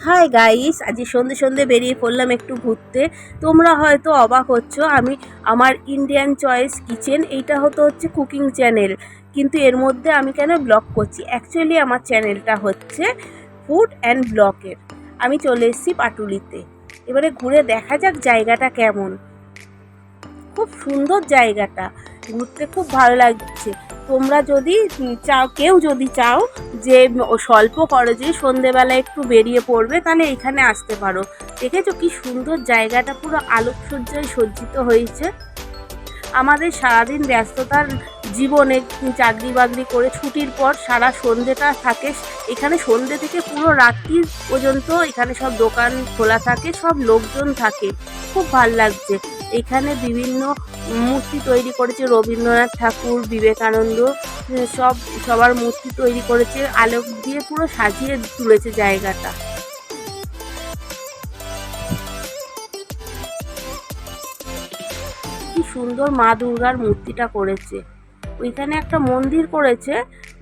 Hi guys, আজ সন্ধে সন্ধে বেরিয়ে পড়লাম একটু ঘুরতে। তোমরা হয়তো অবাক হচ্ছ, আমার ইন্ডিয়ান চয়েস কিচেন এইটা হচ্ছে কুকিং চ্যানেল, কিন্তু এর মধ্যে আমি কেন ব্লগ করছি? অ্যাকচুয়ালি আমার চ্যানেলটা হচ্ছে ফুড অ্যান্ড ব্লগের। আমি চলে এসেছি পাটুলিতে। এবারে ঘুরে দেখা যাক জায়গাটা কেমন। খুব সুন্দর জায়গাটা, ঘুরতে খুব ভালো লাগছে। তোমরা যদি কেউ যদি চাও যে স্বল্প খরচে সন্ধেবেলা একটু বেরিয়ে পড়বে, তাহলে এখানে আসতে পারো। দেখেছো কি সুন্দর জায়গাটা, পুরো আলোকসজ্জায় সজ্জিত হয়েছে। আমাদের সারাদিন ব্যস্ততার জীবনে চাকরি বাকরি করে ছুটির পর সারা সন্ধেটা থাকে এখানে। সন্ধে থেকে পুরো রাত্রি পর্যন্ত এখানে সব দোকান খোলা থাকে, সব লোকজন থাকে। খুব ভাল লাগছে। এখানে বিভিন্ন মূর্তি তৈরি করেছে রবীন্দ্রনাথ ঠাকুর, বিবেকানন্দ, সবার মূর্তি তৈরি করেছে, আলোক দিয়ে পুরো সাজিয়ে তুলেছে জায়গাটা। কি সুন্দর মা দুর্গার মূর্তিটা করেছে। ওইখানে একটা মন্দির করেছে,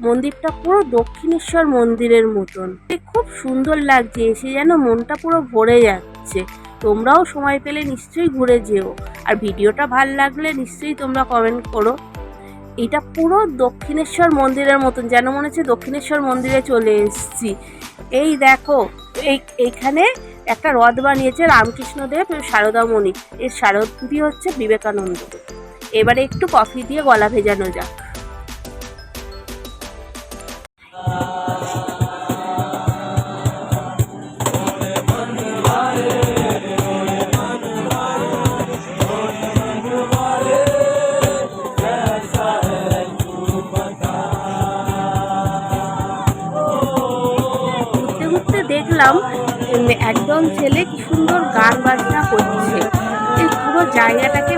মন্দিরটা পুরো দক্ষিণেশ্বর মন্দিরের মতন। খুব সুন্দর লাগছে, এসে যেন মনটা পুরো ভরে যাচ্ছে। তোমরাও সময় পেলে নিশ্চয়ই ঘুরে যেও। আর ভিডিওটা ভাল লাগলে নিশ্চয়ই তোমরা কমেন্ট করো। এটা পুরো দক্ষিণেশ্বর মন্দিরের মতন, যেন মনে হচ্ছে দক্ষিণেশ্বর মন্দিরে চলে এসেছি। এই দেখো, এইখানে একটা হ্রদ বানিয়েছে রামকৃষ্ণদেব সারদামণি। এর সারথি হচ্ছে বিবেকানন্দ। এবারে একটু কফি দিয়ে গলা ভেজানো যাক। ঘুরতে ঘুরতে দেখলাম একজন ছেলে কি সুন্দর গান বাজনা করছে। এই পুরো জায়গাটাকে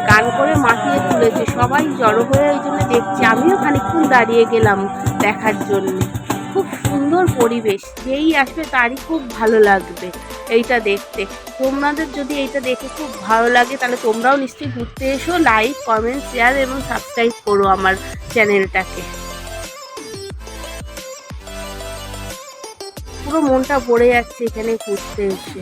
গান করে মাতিয়ে তুলেছে। সবাই জড়ো হয়ে এই জন্য দেখছে। আমিও খানিকক্ষণ দাঁড়িয়ে গেলাম দেখার জন্য। খুব সুন্দর পরিবেশ, যেই আসবে তারই খুব ভালো লাগবে এইটা দেখতে। তোমাদের যদি এইটা দেখে খুব ভালো লাগে, তাহলে তোমরাও নিশ্চয়ই ঘুরতে এসো। লাইক, কমেন্ট, শেয়ার এবং সাবস্ক্রাইব করো আমার চ্যানেলটাকে। পুরো মনটা ভরে যাচ্ছে এখানে ঘুরতে এসে।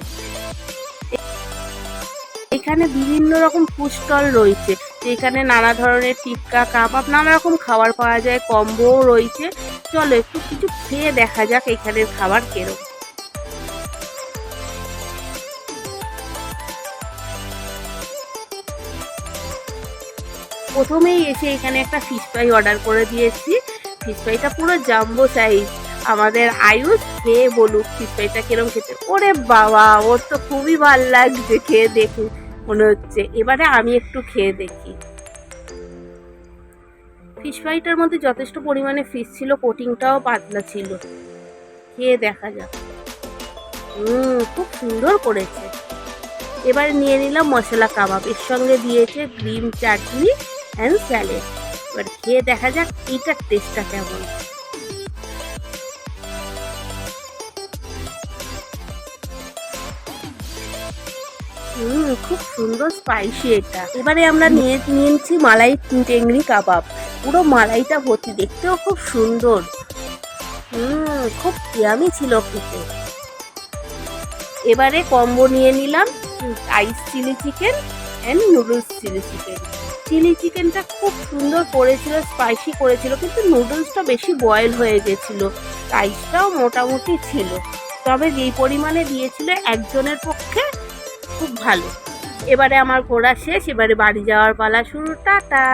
এখানে বিভিন্ন রকম ফুড স্টল রয়েছে, যেখানে নানা ধরনের টিক্কা, কাবাব, নানা রকম খাবার পাওয়া যায়, কম্বোও রয়েছে। চলো একটু কিছু খেয়ে দেখা যাক এখানের খাবার কেরম। প্রথমেই এসে এখানে একটা ফিশ ফ্রাই অর্ডার করে দিয়েছি। ফিশ ফ্রাইটা পুরো জাম্বো সাইজ। আমাদের আয়ুষ খেয়ে বলুক ফিশ ফ্রাইটা কিরম খেতে। ওরে বাবা, ওর তো খুবই ভাল লাগছে খেয়ে দেখে মনে হচ্ছে। এবারে আমি একটু খেয়ে দেখি। ফিশ ফ্রাইটার মধ্যে যথেষ্ট পরিমাণে ফিশ ছিল, কোটিংটাও পাতলা ছিল। খেয়ে দেখা যাক। খুব সুন্দর করেছে। এবার নিয়ে নিলাম মশলা কাবাব, এর সঙ্গে দিয়েছে গ্রিন চাটনি অ্যান্ড স্যালাড। এবার খেয়ে দেখা যাক এইটার টেস্টটা কেমন। খুব সুন্দর স্পাইসি এটা। এবারে আমরা নিয়েছি মালাই টেংরি কাবাব। পুরো মালাইটা ভর্তি, দেখতেও খুব সুন্দর। খুব ইয়ামি ছিল খেতে। এবারে কম্বো নিয়ে নিলাম ice chili chicken and noodles chili chicken. Chili চিকেনটা খুব সুন্দর করেছিল, স্পাইসি করেছিল, কিন্তু নুডলসটা বেশি বয়েল হয়ে গেছিল। রাইসটাও মোটামুটি ছিল, তবে যেই পরিমাণে দিয়েছিল একজনের পক্ষে খুব ভালো। এবারে আমার ঘোরা শেষ, এবারে বাড়ি যাওয়ার পালা শুরু। টাটা।